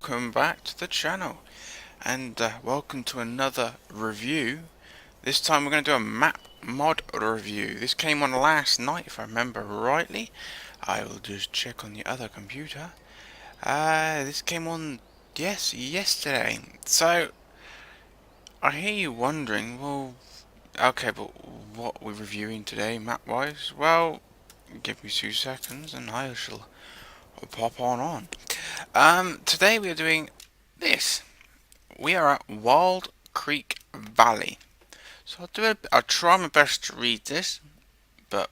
welcome back to the channel, and welcome to another review. This time we're going to do a map mod review. This came on last night, if I remember rightly. I will just check on the other computer. This came on, yes, yesterday. So I hear you wondering, well, okay, but what we're reviewing today, map-wise? Well, give me 2 seconds, and I shall pop on. Today we are doing this. We are at Wildcreek Valley. So I'll try my best to read this, but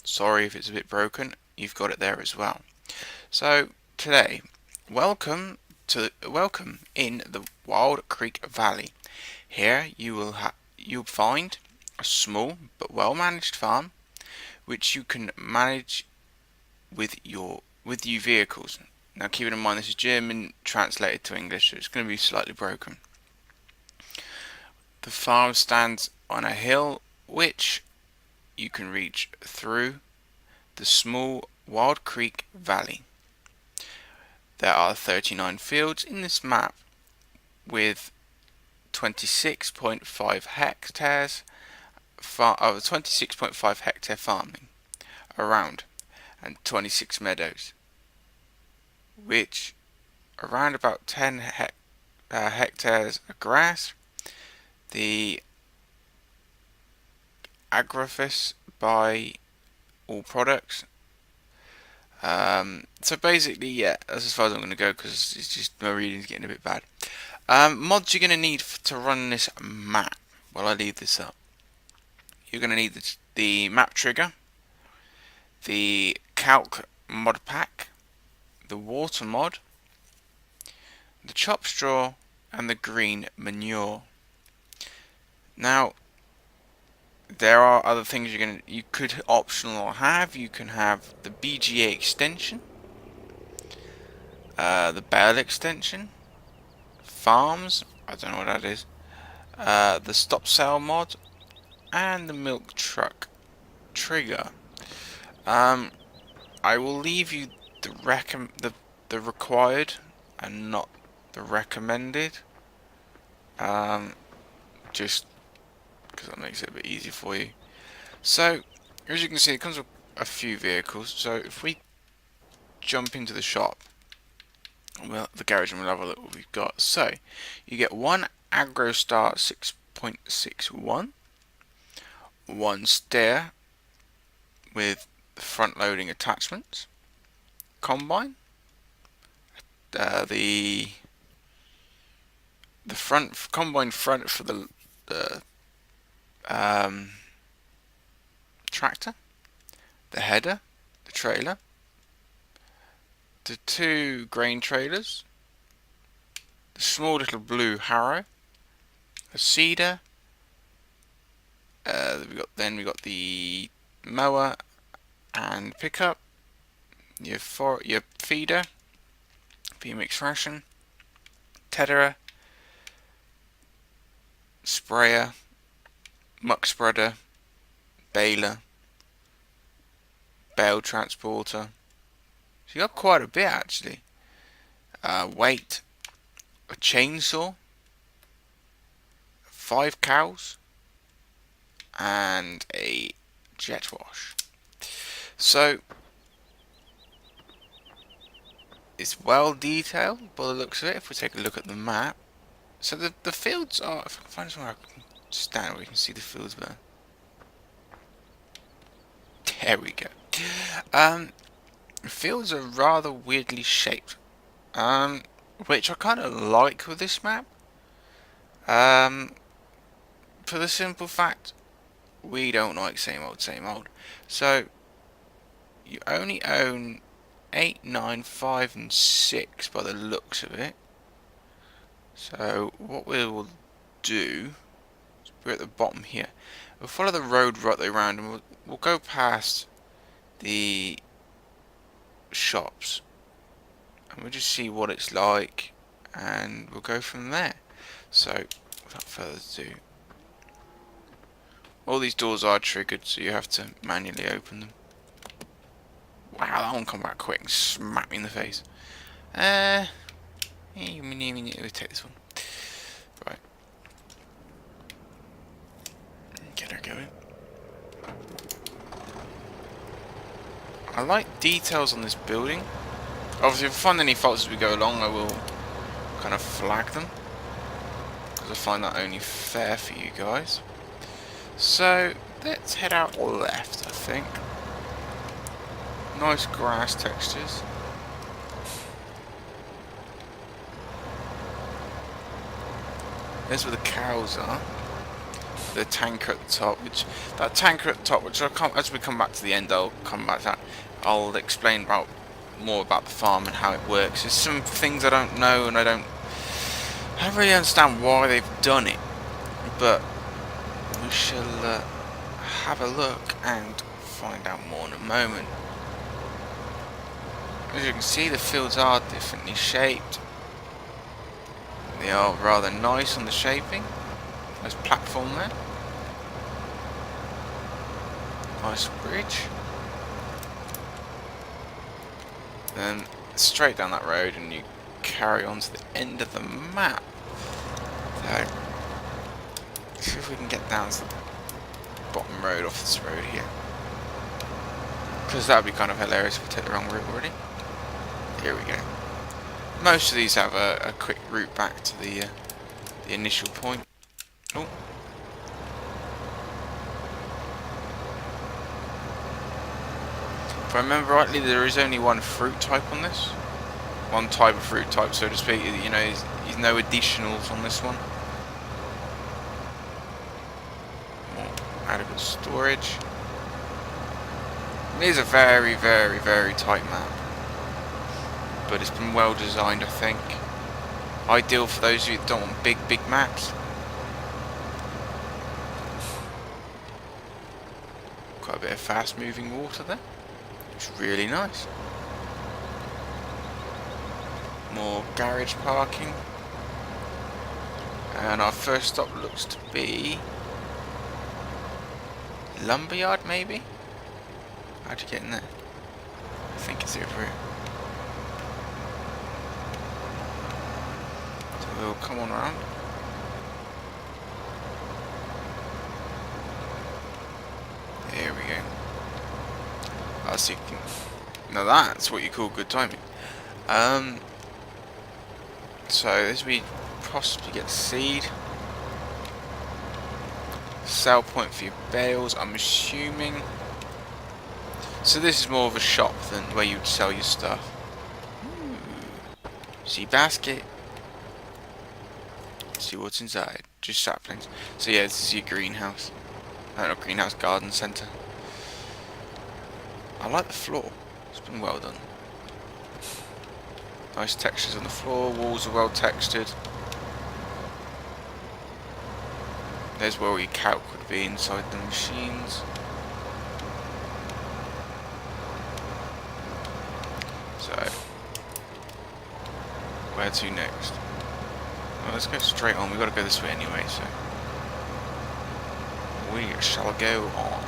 sorry if it's a bit broken. You've got it there as well. So today, welcome in the Wildcreek Valley. Here you'll find a small but well managed farm, which you can manage with your vehicles. Now keeping in mind this is German translated to English, so it's going to be slightly broken. The farm stands on a hill which you can reach through the small Wildcreek Valley. There are 39 fields in this map with 26.5 hectares 26.5 hectare farming around, and 26 meadows, which around about 10 hectares of grass. The Agrifis buy all products. So basically, yeah, that's as far as I'm going to go because it's just my reading's getting a bit bad. Mods you're going to need to run this map. While I leave this up, you're going to need the map trigger, the calc mod pack, the water mod, the chop straw, and the green manure. Now, there are other things you could optional have. You can have the BGA extension, the bale extension, farms. I don't know what that is. The stop sail mod, and the milk truck trigger. I will leave you the required and not the recommended. Just because that makes it a bit easier for you. So, as you can see, it comes with a few vehicles. So, if we jump into the shop, well, the garage, and we'll have a look what we've got. So, you get one AgroStar 6.61, one steer with front-loading attachments, combine, the combine front for the tractor, the header, the trailer, the 2 grain trailers, the small little blue harrow, a seeder. We got the mower and pickup, your feeder, mixed ration, tetherer, sprayer, muck spreader, baler, bale transporter. So you got quite a bit actually. Weight, a chainsaw, 5 cows, and a jet wash. So it's well detailed by the looks of it. If we take a look at the map, so the fields are. If I can find somewhere I can stand where you can see the fields better. There we go. Fields are rather weirdly shaped, which I kind of like with this map. For the simple fact, we don't like same old, same old. So you only own 8, 9, 5, and 6 by the looks of it. So what we will do, we're at the bottom here. We'll follow the road right the way around, and we'll go past the shops, and we'll just see what it's like, and we'll go from there. So without further ado, all these doors are triggered, so you have to manually open them. Wow, that one come back quick and smack me in the face. We'll take this one. Right. Get her going. I like details on this building. Obviously, if I find any faults as we go along, I will kind of flag them, because I find that only fair for you guys. So, let's head out left, I think. Nice grass textures. There's where the cows are. The tanker at the top, which I'll come, as we come back to the end, I'll come back to that. I'll explain more about the farm and how it works. There's some things I don't know, and I don't really understand why they've done it, but we shall have a look and find out more in a moment. As you can see, the fields are differently shaped. They are rather nice on the shaping. Nice platform there. Nice bridge. Then straight down that road and you carry on to the end of the map. So, see if we can get down to the bottom road off this road here. Because that would be kind of hilarious if we take the wrong route already. Here we go. Most of these have a quick route back to the initial point. Oh. If I remember rightly, there is only one fruit type on this. One type of fruit type, so to speak. You know, there's no additionals on this one. More adequate storage. It is a very, very, very tight map, but it's been well designed, I think. Ideal for those who don't want big maps. Quite a bit of fast moving water there. It's really nice. More garage parking. And our first stop looks to be lumberyard, maybe? How'd you get in there? I think it's over here. So we'll come on around. There we go. So you can, now that's what you call good timing. So as we possibly get seed, sell point for your bales, I'm assuming. So this is more of a shop than where you'd sell your stuff. See basket. See what's inside. Just saplings. So yeah, this is your greenhouse. Not greenhouse, garden centre. I like the floor. It's been well done. Nice textures on the floor. Walls are well textured. There's where your calc would be inside the machines. So, where to next? Well, let's go straight on. We've got to go this way anyway, so we shall go on.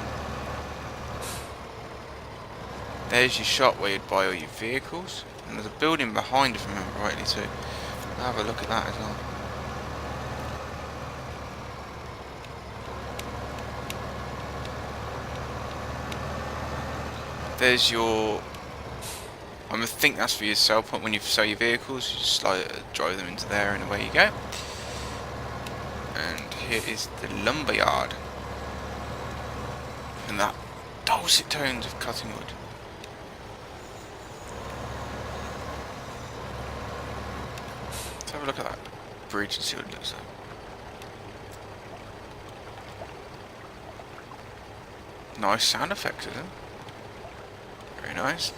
There's your shop where you'd buy all your vehicles, and there's a building behind, if I remember rightly, too. I'll have a look at that as well. There's your, I think that's for your sell point. When you sell your vehicles, you just drive them into there and away you go. And here is the lumberyard. And that dulcet tones of cutting wood. Let's have a look at that bridge and see what it looks like. Nice sound effects, isn't it? Very nice.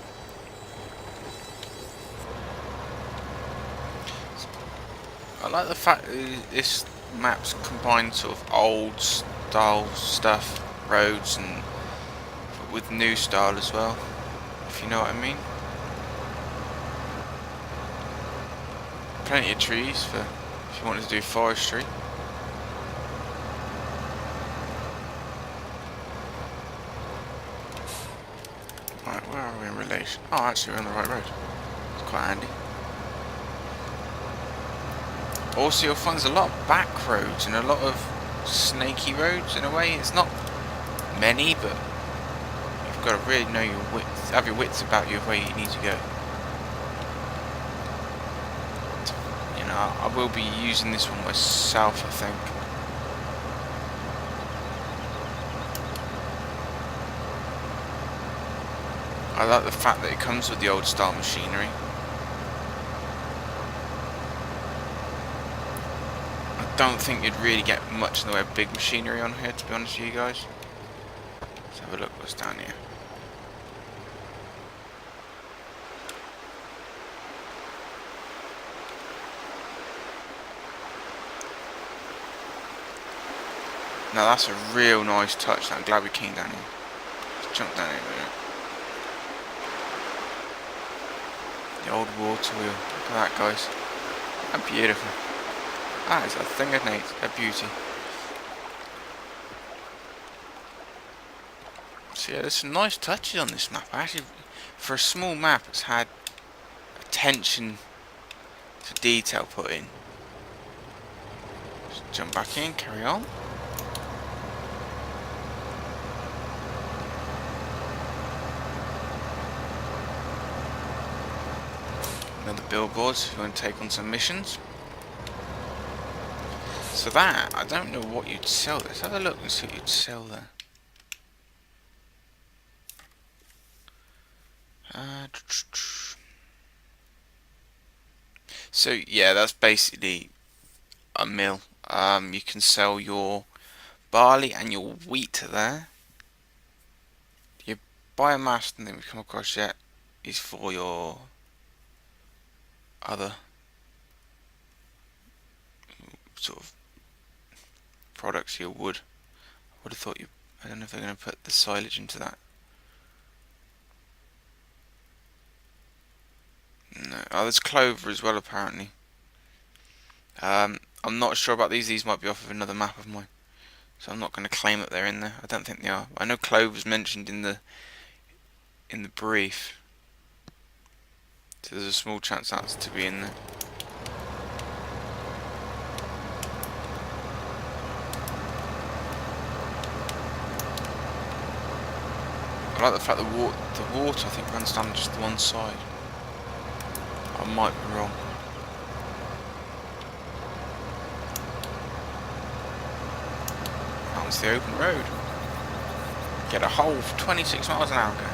I like the fact that this map's combined sort of old style stuff, roads, and with new style as well, if you know what I mean. Plenty of trees for if you wanted to do forestry. Right, where are we in relation? Oh, actually we're on the right road. It's quite handy. Also, you'll find there's a lot of back roads and a lot of snaky roads in a way. It's not many, but you've got to really know your wits, have your wits about you where you need to go. You know, I will be using this one myself, I think. I like the fact that it comes with the old style machinery. I don't think you'd really get much in the way of big machinery on here, to be honest with you guys. Let's have a look what's down here. Now that's a real nice touch. I'm glad we came down here. Let's jump down here a minute. The old water wheel. Look at that, guys. How beautiful. That is a thing of nature, a beauty. So yeah, there's some nice touches on this map. Actually, for a small map, it's had attention to detail put in. Just jump back in, carry on. Another billboards if you want to take on some missions. So that, I don't know what you'd sell. Let's have a look and see what you'd sell there. So yeah, that's basically a mill. You can sell your barley and your wheat there. Your biomass, and then we come across yet, is for your other sort of products, your wood. I would have thought you. I don't know if they're going to put the silage into that. No. Oh, there's clover as well, apparently. I'm not sure about these. These might be off of another map of mine, so I'm not going to claim that they're in there. I don't think they are. I know clover's mentioned in the brief, so there's a small chance that's to be in there. I like the fact the water I think runs down just one side. I might be wrong. That was the open road. Get a whole 26 miles an hour going.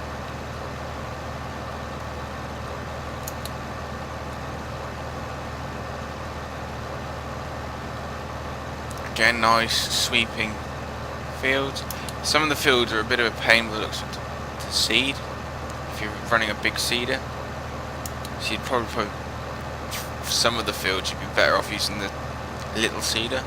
Again, nice sweeping fields. Some of the fields are a bit of a pain with the looks of to seed. If you're running a big seeder, so you'd probably put for some of the fields you'd be better off using the little seeder.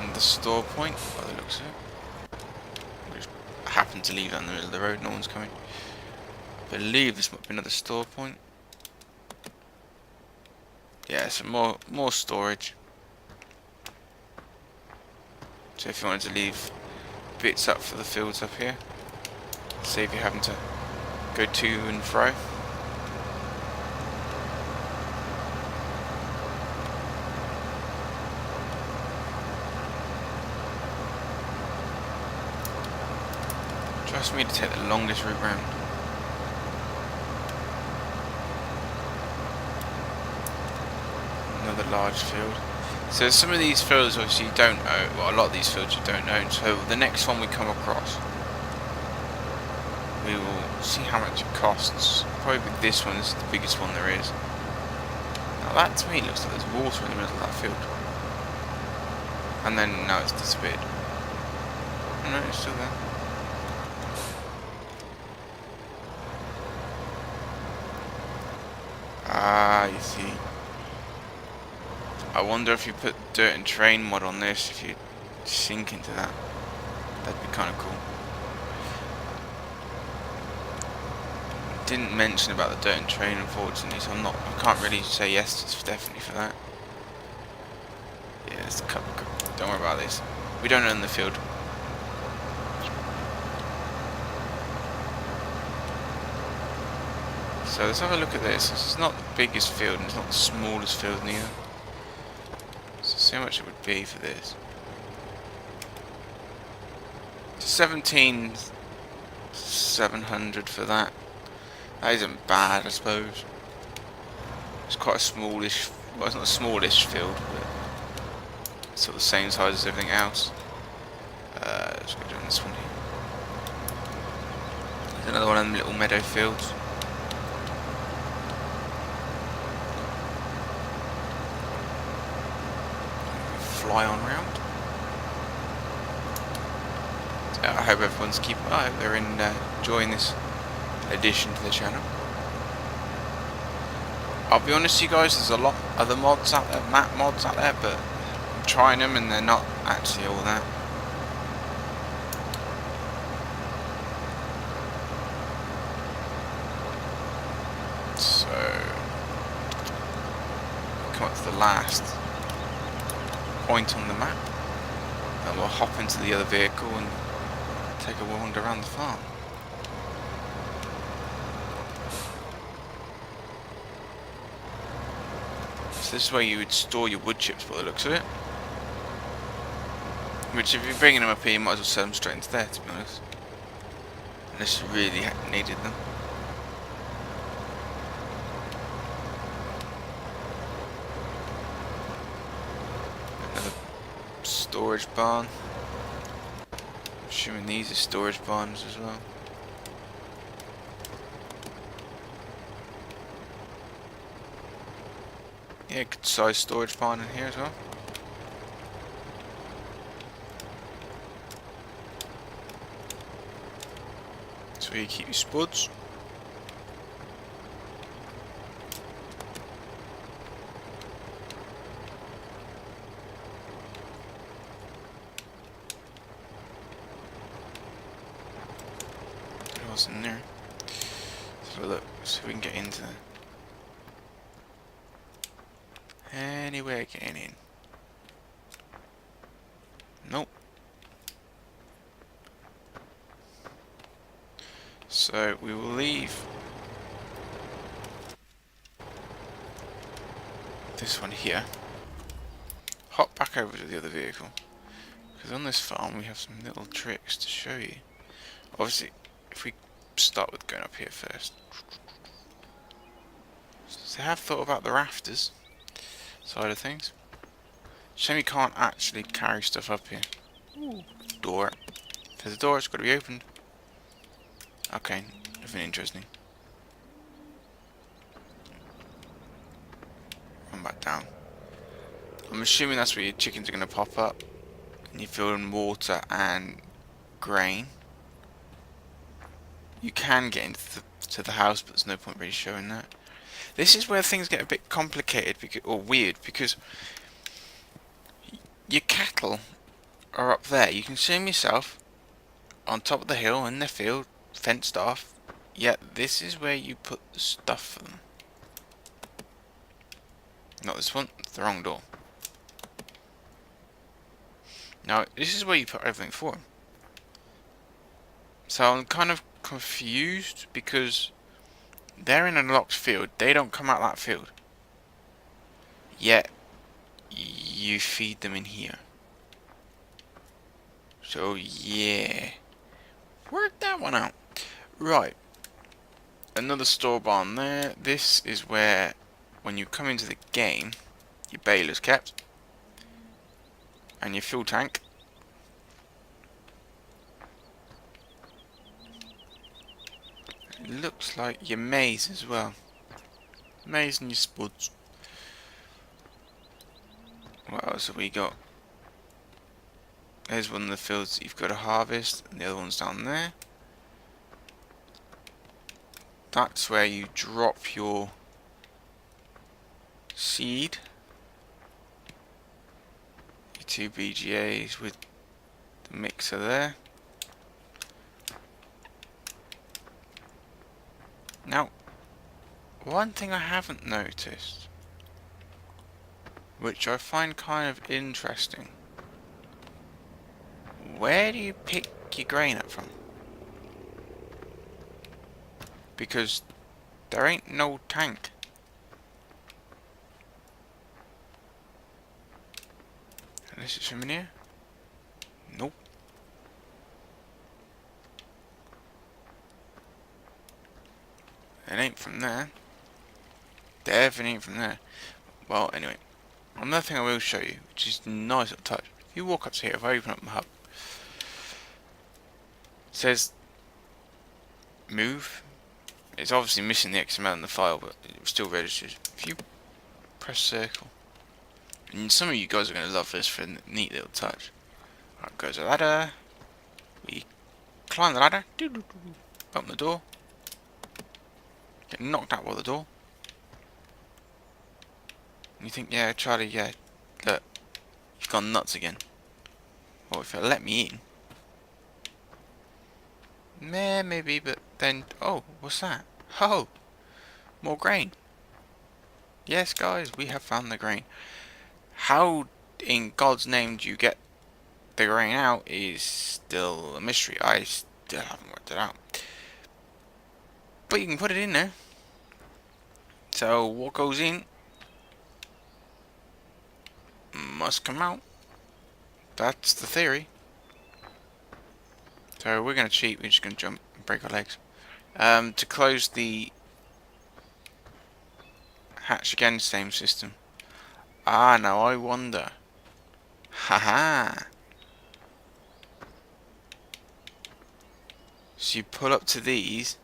And the store point, by the looks of it. We just happened to leave that in the middle of the road, no one's coming. I believe this might be another store point. Yeah, some more storage. So if you wanted to leave bits up for the fields up here, save you having to go to and fro. Trust me to take the longest route round. Another large field. So some of these fields obviously you don't own, well a lot of these fields you don't own, so the next one we come across we will see how much it costs. Probably this one is the biggest one there is. Now that to me looks like there's water in the middle of that field. And then now it's disappeared. No, it's still there. Ah, you see. I wonder if you put dirt and train mod on this, if you sink into that. That'd be kind of cool. Didn't mention about the dirt and train, unfortunately, so I can't really say yes definitely for that. Yeah, it's a couple. Don't worry about this. We don't own the field. So let's have a look at this. This is not the biggest field and it's not the smallest field neither. So see how much it would be for this. 17,700 for that. That isn't bad, I suppose. It's quite a smallish, well, it's not a smallish field, but it's sort of the same size as everything else. Let's go down this one here. There's another one of them little meadow fields. Fly on round. I hope everyone's keeping. I hope they're enjoying this addition to the channel. I'll be honest, you guys. There's a lot of other mods out there, map mods out there, but I'm trying them and they're not actually all that. So come up to the last point on the map, and we'll hop into the other vehicle and take a wander around the farm. So this is where you would store your wood chips by the looks of it. Which, if you're bringing them up here, you might as well sell them straight into there, to be honest. Unless you really needed them. Another storage barn. I'm assuming these are storage barns as well. Yeah, good size storage barn in here as well. That's where you keep your spuds. What else in there? Let's have a look, see if we can get into there. Anywhere getting in. Nope. So we will leave this one here. Hop back over to the other vehicle. Because on this farm we have some little tricks to show you. Obviously, if we start with going up here first. So I have thought about the rafters side of things. Shame you can't actually carry stuff up here. Ooh, door. If there's a door, it's got to be opened. Okay, nothing interesting. Run back down. I'm assuming that's where your chickens are going to pop up. And you fill in water and grain. You can get into the house, but there's no point really showing that. This is where things get a bit complicated, or weird, because your cattle are up there. You can see them yourself on top of the hill in the field, fenced off. Yet this is where you put the stuff for them. Not this one, it's the wrong door. Now this is where you put everything for them. So I'm kind of confused because they're in a locked field. They don't come out that field. Yet you feed them in here. So yeah, work that one out. Right, another store barn there. This is where, when you come into the game, your baler's kept and your fuel tank. It looks like your maize as well. Maize and your spuds. What else have we got? There's one of the fields that you've got to harvest, and the other one's down there. That's where you drop your seed. Your 2 BGAs with the mixer there. Now, one thing I haven't noticed, which I find kind of interesting, where do you pick your grain up from? Because There ain't no tank. Unless it's from in here. Nope. It ain't from there. Definitely ain't from there. Well, anyway. Another thing I will show you, which is a nice little touch. If you walk up to here, if I open up my hub, it says move. It's obviously missing the XML in the file, but it still registers. If you press circle, and some of you guys are going to love this for a neat little touch. Right, goes a ladder. We climb the ladder. Open the door. Get knocked out by the door. And you think, yeah, Charlie, yeah, look, you've gone nuts again. Well, if it'll let me in. Maybe, but then, oh, what's that? Oh, more grain. Yes, guys, we have found the grain. How in God's name do you get the grain out is still a mystery. I still haven't worked it out. But you can put it in there. So what goes in must come out. That's the theory. So we're going to cheat. We're just going to jump and break our legs. To close the hatch again, same system. Ah, now I wonder. Haha. So you pull up to these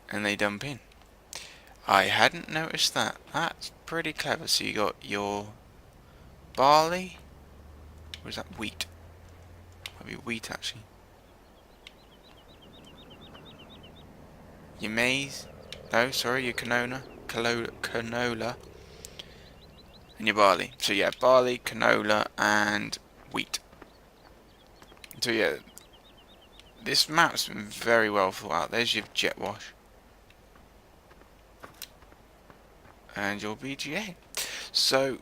and they dump in. I hadn't noticed that. That's pretty clever. So you got your barley. Or is that wheat? Might be wheat actually. Your maize. No, sorry, your canola. Canola. And your barley. So yeah, barley, canola, and wheat. So yeah, this map's been very well thought out. There's your jet wash. And your BGA. So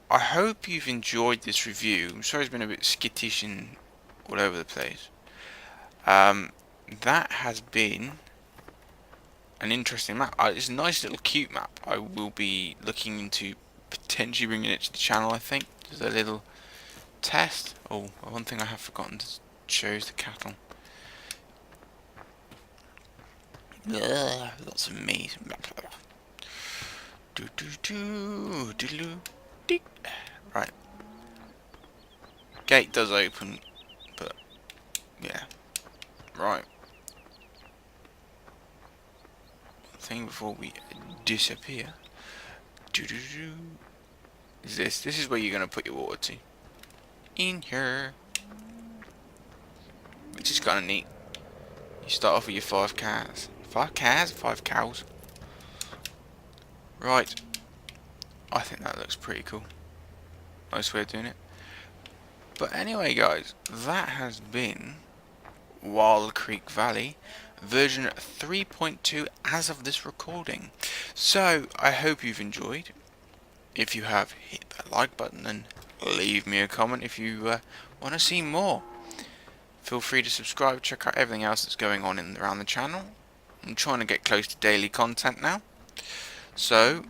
I hope you've enjoyed this review. I'm sorry it's been a bit skittish and all over the place. That has been an interesting map. It's a nice little cute map. I will be looking into potentially bringing it to the channel, I think. There's a little test. Oh, one thing I have forgotten to show is the cattle. Lots of meat. Right. Gate does open, but yeah. Right. Thing before we disappear. Is this? This is where you're gonna put your water to. In here. Which is kind of neat. You start off with your 5 cows. 5 cows? 5 cows. Right. I think that looks pretty cool. Nice way of doing it. But anyway, guys, that has been Wildcreek Valley version 3.2 as of this recording. So I hope you've enjoyed. If you have, hit that like button and leave me a comment if you want to see more. Feel free to subscribe, check out everything else that's going on around the channel. I'm trying to get close to daily content now. So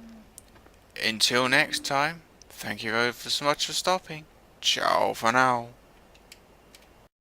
until next time, thank you so much for stopping. Ciao for now.